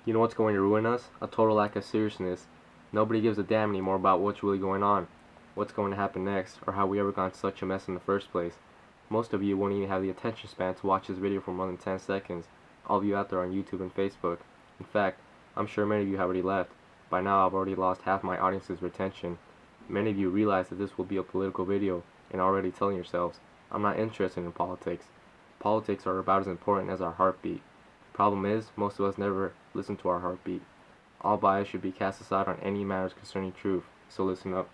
You know what's going to ruin us? A total lack of seriousness. Nobody gives a damn anymore about what's really going on, what's going to happen next, or how we ever got in such a mess in the first place. Most of you won't even have the attention span to watch this video for more than 10 seconds. All of you out there on YouTube and Facebook. In fact, I'm sure many of you have already left. By now I've already lost half my audience's retention. Many of you realize that this will be a political video and are already telling yourselves, I'm not interested in politics. Politics are about as important as our heartbeat. Problem is, most of us never listen to our heartbeat. All bias should be cast aside on any matters concerning truth, so listen up.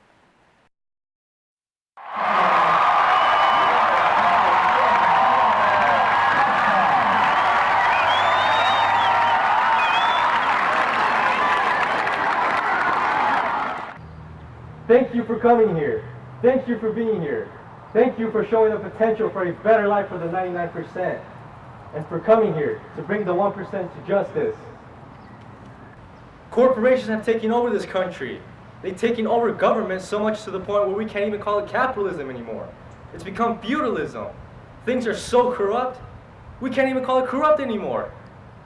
Thank you for coming here. Thank you for being here. Thank you for showing the potential for a better life for the 99%. And for coming here to bring the 1% to justice. Corporations have taken over this country. They've taken over government so much to the point where we can't even call it capitalism anymore. It's become feudalism. Things are so corrupt, we can't even call it corrupt anymore.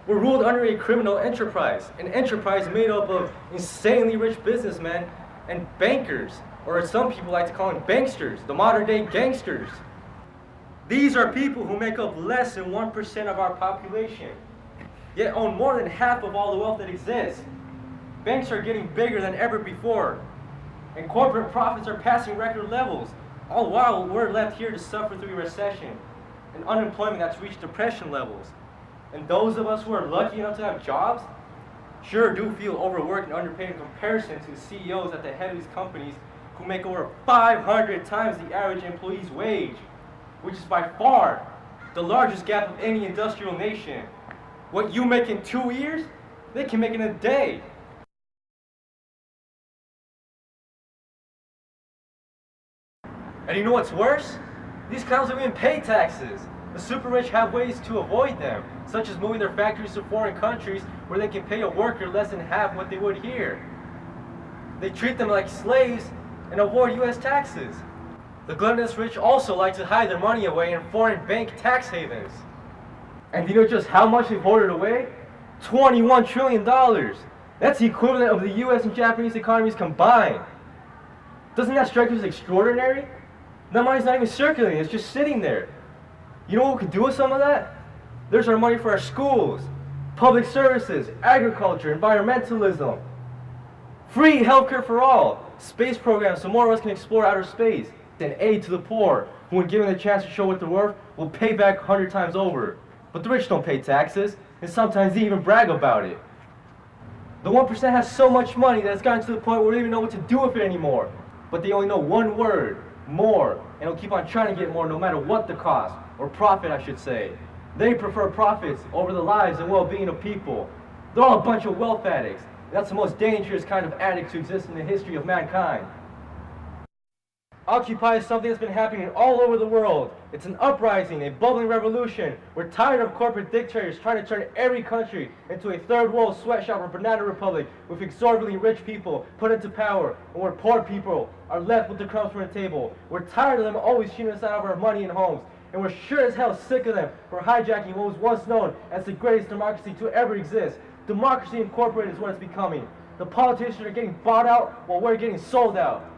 We're ruled under a criminal enterprise, an enterprise made up of insanely rich businessmen and bankers, or as some people like to call them, banksters, the modern day gangsters. These are people who make up less than 1% of our population, yet own more than half of all the wealth that exists. Banks are getting bigger than ever before, and corporate profits are passing record levels, all while we're left here to suffer through a recession and unemployment that's reached depression levels. And those of us who are lucky enough to have jobs sure do feel overworked and underpaid in comparison to CEOs at the head of these companies who make over 500 times the average employee's wage, which is by far the largest gap of any industrial nation. What you make in 2 years, they can make in a day. And you know what's worse? These clowns don't even pay taxes. The super rich have ways to avoid them, such as moving their factories to foreign countries where they can pay a worker less than half what they would here. They treat them like slaves and avoid US taxes. The gluttonous rich also like to hide their money away in foreign bank tax havens. And do you know just how much they've hoarded away? $21 trillion. That's the equivalent of the US and Japanese economies combined. Doesn't that strike you as extraordinary? That money's not even circulating, it's just sitting there. You know what we could do with some of that? There's our money for our schools, public services, agriculture, environmentalism, free healthcare for all, space programs so more of us can explore outer space, and aid to the poor, who when given the chance to show what they're worth, will pay back 100 times over. But the rich don't pay taxes, and sometimes they even brag about it. The 1% has so much money that it's gotten to the point where they don't even know what to do with it anymore. But they only know one word, more, and they'll keep on trying to get more no matter what the cost, or profit I should say. They prefer profits over the lives and well-being of people. They're all a bunch of wealth addicts. That's the most dangerous kind of addict to exist in the history of mankind. Occupy is something that's been happening all over the world. It's an uprising, a bubbling revolution. We're tired of corporate dictators trying to turn every country into a third world sweatshop or banana republic with exorbitantly rich people put into power, and where poor people are left with the crumbs from the table. We're tired of them always cheating us out of our money and homes. And we're sure as hell sick of them for hijacking what was once known as the greatest democracy to ever exist. Democracy Incorporated is what it's becoming. The politicians are getting bought out while we're getting sold out.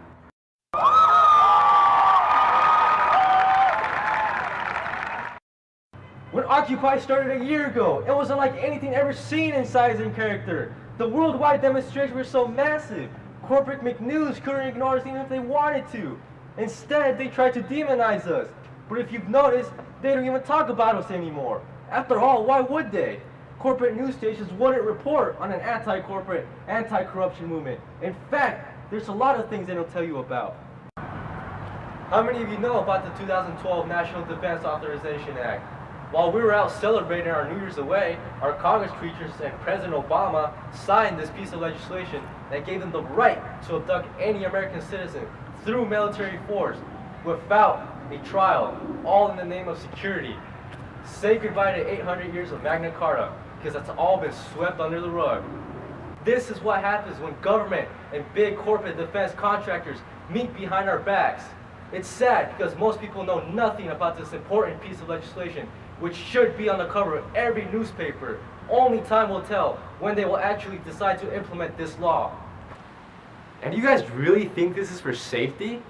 When Occupy started a year ago, it wasn't like anything ever seen in size and character. The worldwide demonstrations were so massive, corporate McNews couldn't ignore us even if they wanted to. Instead, they tried to demonize us. But if you've noticed, they don't even talk about us anymore. After all, why would they? Corporate news stations wouldn't report on an anti-corporate, anti-corruption movement. In fact, there's a lot of things they don't tell you about. How many of you know about the 2012 National Defense Authorization Act? While we were out celebrating our New Year's away, our Congress creatures and President Obama signed this piece of legislation that gave them the right to abduct any American citizen through military force without a trial, all in the name of security. Say goodbye to 800 years of Magna Carta, because that's all been swept under the rug. This is what happens when government and big corporate defense contractors meet behind our backs. It's sad because most people know nothing about this important piece of legislation which should be on the cover of every newspaper. Only time will tell when they will actually decide to implement this law. And you guys really think this is for safety?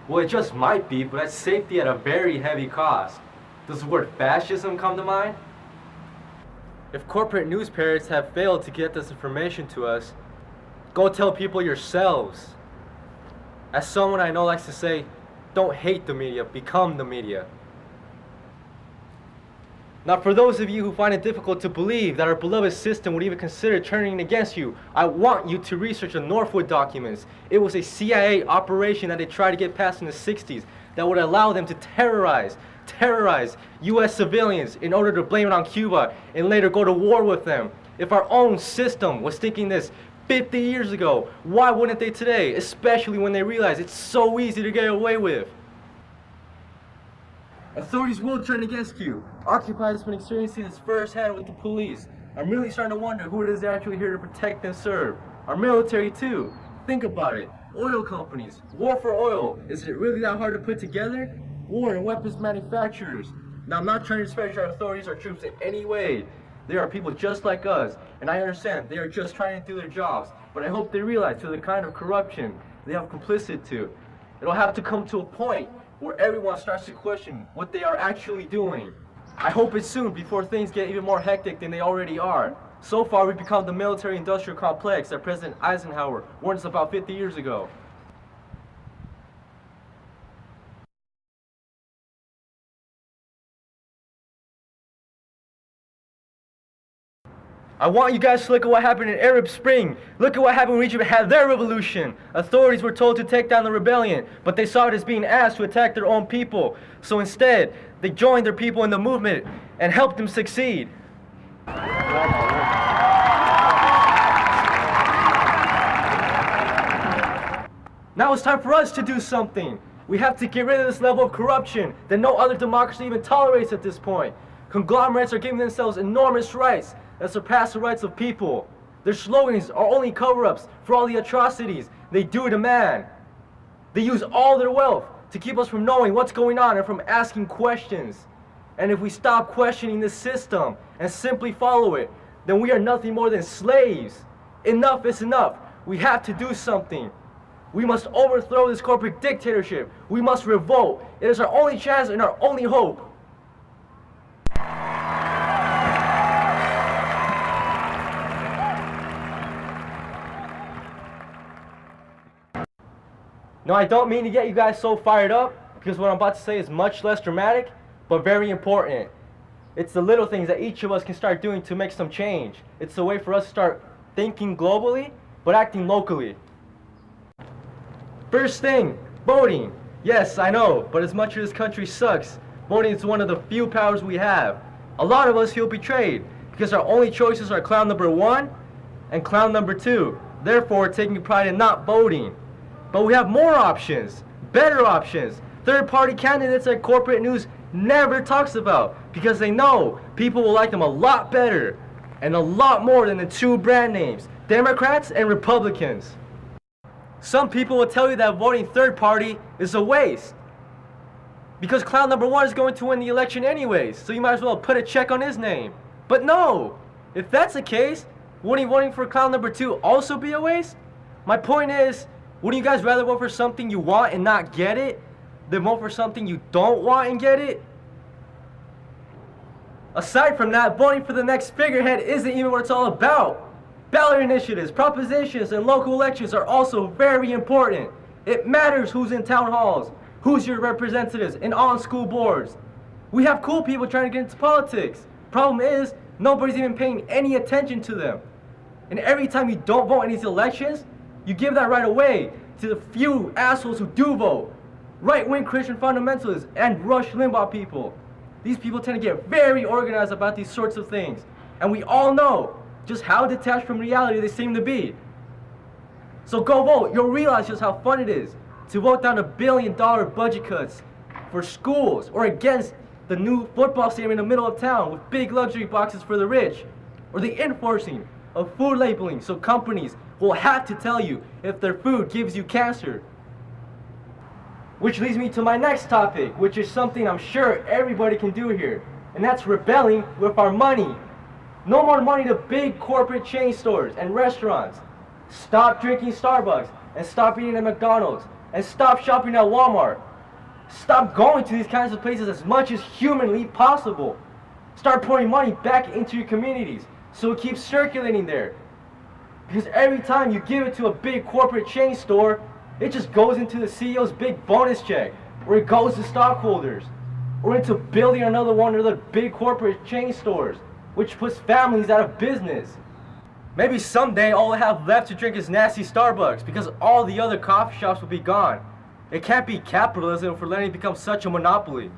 Well, it just might be, but that's safety at a very heavy cost. Does the word fascism come to mind? If corporate news parrots have failed to get this information to us, go tell people yourselves. As someone I know likes to say, don't hate the media, become the media. Now, for those of you who find it difficult to believe that our beloved system would even consider turning against you, I want you to research the Northwood documents. It was a CIA operation that they tried to get passed in the 60s that would allow them to terrorize U.S. civilians in order to blame it on Cuba and later go to war with them. If our own system was thinking this 50 years ago, why wouldn't they today? Especially when they realize it's so easy to get away with. Authorities will turn against you. Occupy has been experiencing this firsthand with the police. I'm really starting to wonder who it is actually here to protect and serve. Our military too. Think about it. Oil companies, war for oil. Is it really that hard to put together? War and weapons manufacturers. Now, I'm not trying to disparage our authorities or troops in any way. They are people just like us, and I understand they are just trying to do their jobs. But I hope they realize to the kind of corruption they have complicit to. It'll have to come to a point where everyone starts to question what they are actually doing. I hope it's soon before things get even more hectic than they already are. So far, we've become the military-industrial complex that President Eisenhower warned us about 50 years ago. I want you guys to look at what happened in Arab Spring. Look at what happened when Egypt had their revolution. Authorities were told to take down the rebellion, but they saw it as being asked to attack their own people. So instead, they joined their people in the movement and helped them succeed. Now it's time for us to do something. We have to get rid of this level of corruption that no other democracy even tolerates at this point. Conglomerates are giving themselves enormous rights that surpass the rights of people. Their slogans are only cover-ups for all the atrocities they do to man. They use all their wealth to keep us from knowing what's going on and from asking questions. And if we stop questioning this system and simply follow it, then we are nothing more than slaves. Enough is enough. We have to do something. We must overthrow this corporate dictatorship. We must revolt. It is our only chance and our only hope. Now, I don't mean to get you guys so fired up, because what I'm about to say is much less dramatic, but very important. It's the little things that each of us can start doing to make some change. It's a way for us to start thinking globally, but acting locally. First thing, voting. Yes, I know, but as much as this country sucks, voting is one of the few powers we have. A lot of us feel betrayed, because our only choices are clown number 1 and clown number 2. Therefore, taking pride in not voting. But we have more options, better options. Third-party candidates that corporate news never talks about because they know people will like them a lot better and a lot more than the 2 brand names, Democrats and Republicans. Some people will tell you that voting third party is a waste because clown number 1 is going to win the election anyways, so you might as well put a check on his name. But no, if that's the case, wouldn't voting for clown number 2 also be a waste? My point is, wouldn't you guys rather vote for something you want and not get it than vote for something you don't want and get it? Aside from that, voting for the next figurehead isn't even what it's all about. Ballot initiatives, propositions, and local elections are also very important. It matters who's in town halls, who's your representatives, and on school boards. We have cool people trying to get into politics. Problem is, nobody's even paying any attention to them. And every time you don't vote in these elections, you give that right away to the few assholes who do vote. Right-wing Christian fundamentalists and Rush Limbaugh people. These people tend to get very organized about these sorts of things. And we all know just how detached from reality they seem to be. So go vote. You'll realize just how fun it is to vote down $1 billion budget cuts for schools or against the new football stadium in the middle of town with big luxury boxes for the rich, or the enforcing of food labeling so companies will have to tell you if their food gives you cancer. Which leads me to my next topic, which is something I'm sure everybody can do here. and that's rebelling with our money. No more money to big corporate chain stores and restaurants. Stop drinking Starbucks and stop eating at McDonald's and stop shopping at Walmart. Stop going to these kinds of places as much as humanly possible. Start pouring money back into your communities so it keeps circulating there. Because every time you give it to a big corporate chain store, it just goes into the CEO's big bonus check, or it goes to stockholders, or into building another one of the big corporate chain stores, which puts families out of business. Maybe someday all I have left to drink is nasty Starbucks because all the other coffee shops will be gone. It can't be capitalism for letting it become such a monopoly.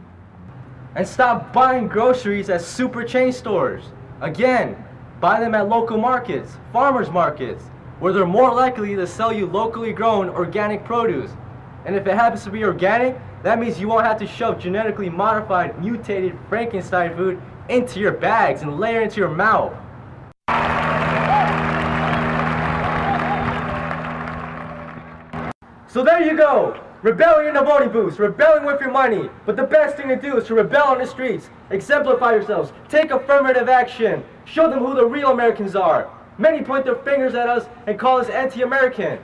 And stop buying groceries at super chain stores. Again, buy them at local markets, farmers markets, where they're more likely to sell you locally grown organic produce. And if it happens to be organic, that means you won't have to shove genetically modified, mutated Frankenstein food into your bags and layer into your mouth. So there you go. Rebelling in the voting booths, rebelling with your money. But the best thing to do is to rebel on the streets. Exemplify yourselves. Take affirmative action. Show them who the real Americans are. Many point their fingers at us and call us anti-American.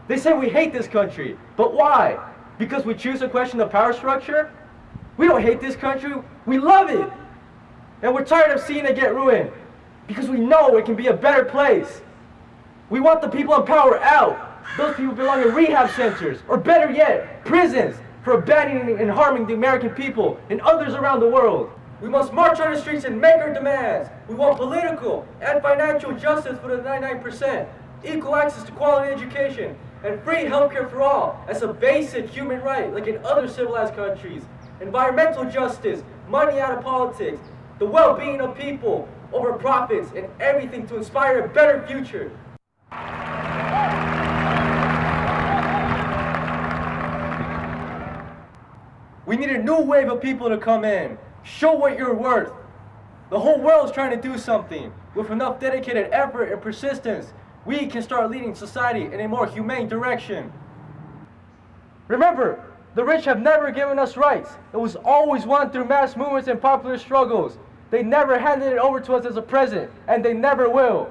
They say we hate this country. But why? Because we choose to question the power structure? We don't hate this country. We love it. And we're tired of seeing it get ruined. Because we know it can be a better place. We want the people in power out. Those people belong in rehab centers, or better yet, prisons, for abandoning and harming the American people and others around the world. We must march on the streets and make our demands. We want political and financial justice for the 99%, equal access to quality education, and free healthcare for all as a basic human right like in other civilized countries. Environmental justice, money out of politics, the well-being of people over profits, and everything to inspire a better future. We need a new wave of people to come in. Show what you're worth. The whole world's trying to do something. With enough dedicated effort and persistence, we can start leading society in a more humane direction. Remember, the rich have never given us rights. It was always won through mass movements and popular struggles. They never handed it over to us as a present, and they never will.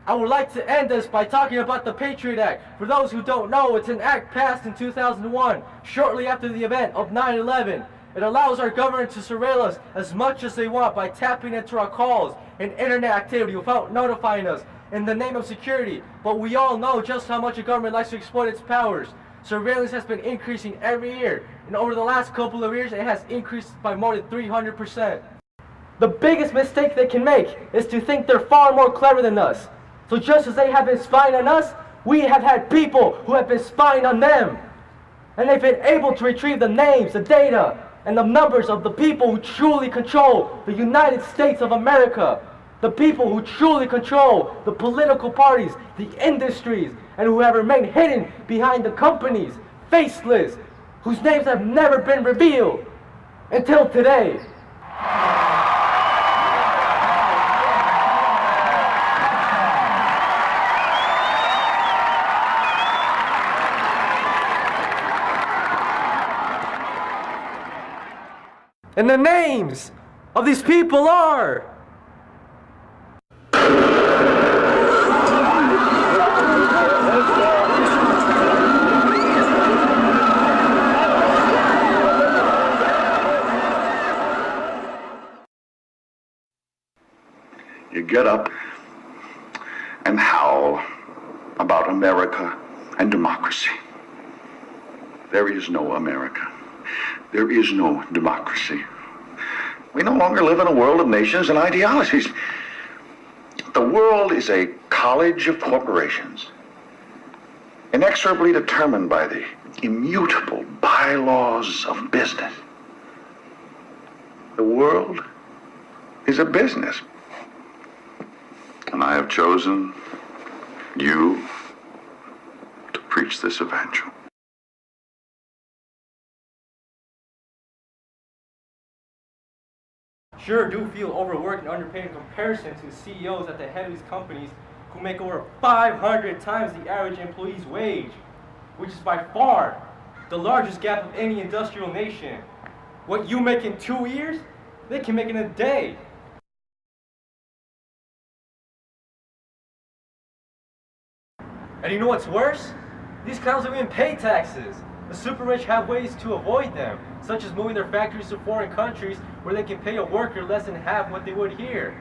I would like to end this by talking about the Patriot Act. For those who don't know, it's an act passed in 2001, shortly after the event of 9/11. It allows our government to surveil us as much as they want by tapping into our calls and internet activity without notifying us in the name of security. But we all know just how much the government likes to exploit its powers. Surveillance has been increasing every year, and over the last couple of years it has increased by more than 300%. The biggest mistake they can make is to think they're far more clever than us. So just as they have been spying on us, we have had people who have been spying on them. And they've been able to retrieve the names, the data, and the numbers of the people who truly control the United States of America. The people who truly control the political parties, the industries, and who have remained hidden behind the companies, faceless, whose names have never been revealed until today. And the names of these people are... You get up and howl about America and democracy. There is no America. There is no democracy. We no longer live in a world of nations and ideologies. The world is a college of corporations, inexorably determined by the immutable bylaws of business. The world is a business. And I have chosen you to preach this evangel. Sure do feel overworked and underpaid in comparison to CEOs at the head of these companies who make over 500 times the average employee's wage. which is by far the largest gap of any industrial nation. What you make in 2 years, they can make in a day. And you know what's worse? These clowns don't even pay taxes. The super rich have ways to avoid them, such as moving their factories to foreign countries where they can pay a worker less than half what they would here.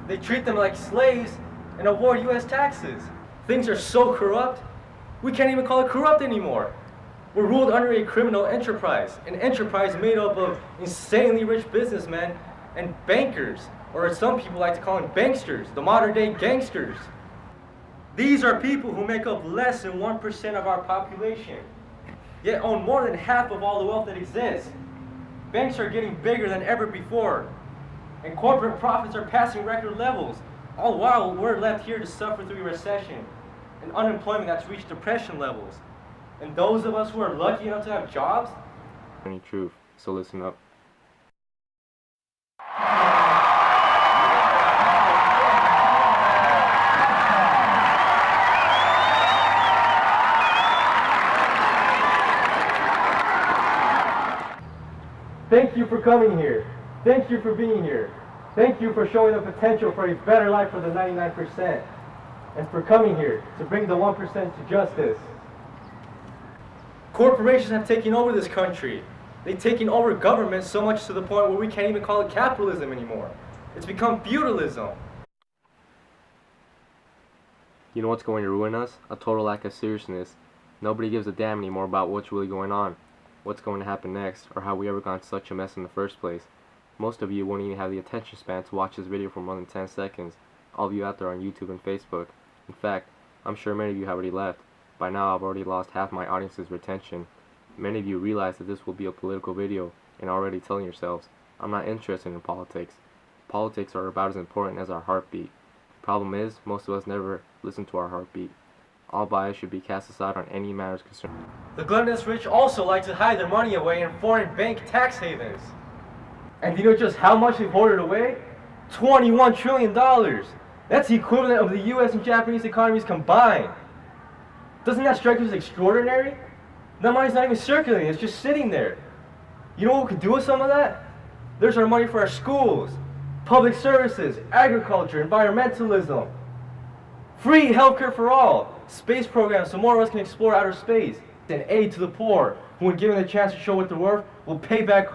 They treat them like slaves and avoid US taxes. Things are so corrupt, we can't even call it corrupt anymore. We're ruled under a criminal enterprise, an enterprise made up of insanely rich businessmen and bankers, or as some people like to call them, banksters, the modern day gangsters. These are people who make up less than 1% of our population, yet own more than half of all the wealth that exists. Banks are getting bigger than ever before, and corporate profits are passing record levels, all while we're left here to suffer through a recession and unemployment that's reached depression levels. And those of us who are lucky enough to have jobs, Any truth, so listen up. thank you for coming here. Thank you for being here. Thank you for showing the potential for a better life for the 99%. And for coming here to bring the 1% to justice. Corporations have taken over this country. They've taken over government so much to the point where we can't even call it capitalism anymore. It's become feudalism. You know what's going to ruin us? A total lack of seriousness. Nobody gives a damn anymore about what's really going on, what's going to happen next, or how we ever got in such a mess in the first place. Most of you won't even have the attention span to watch this video for more than 10 seconds. All of you out there on YouTube and Facebook. In fact, I'm sure many of you have already left. By now I've already lost half my audience's retention. Many of you realize that this will be a political video and are already telling yourselves, I'm not interested in politics. Politics are about as important as our heartbeat. Problem is, most of us never listen to our heartbeat. All bias should be cast aside on any matters concerned. The gluttonous rich also like to hide their money away in foreign bank tax havens. And do you know just how much they've hoarded away? $21 trillion. That's the equivalent of the US and Japanese economies combined. Doesn't that strike you as extraordinary? That money's not even circulating, it's just sitting there. You know what we could do with some of that? There's our money for our schools, public services, agriculture, environmentalism, free healthcare for all, space programs so more of us can explore outer space, and aid to the poor, who when given the chance to show what they're worth, will pay back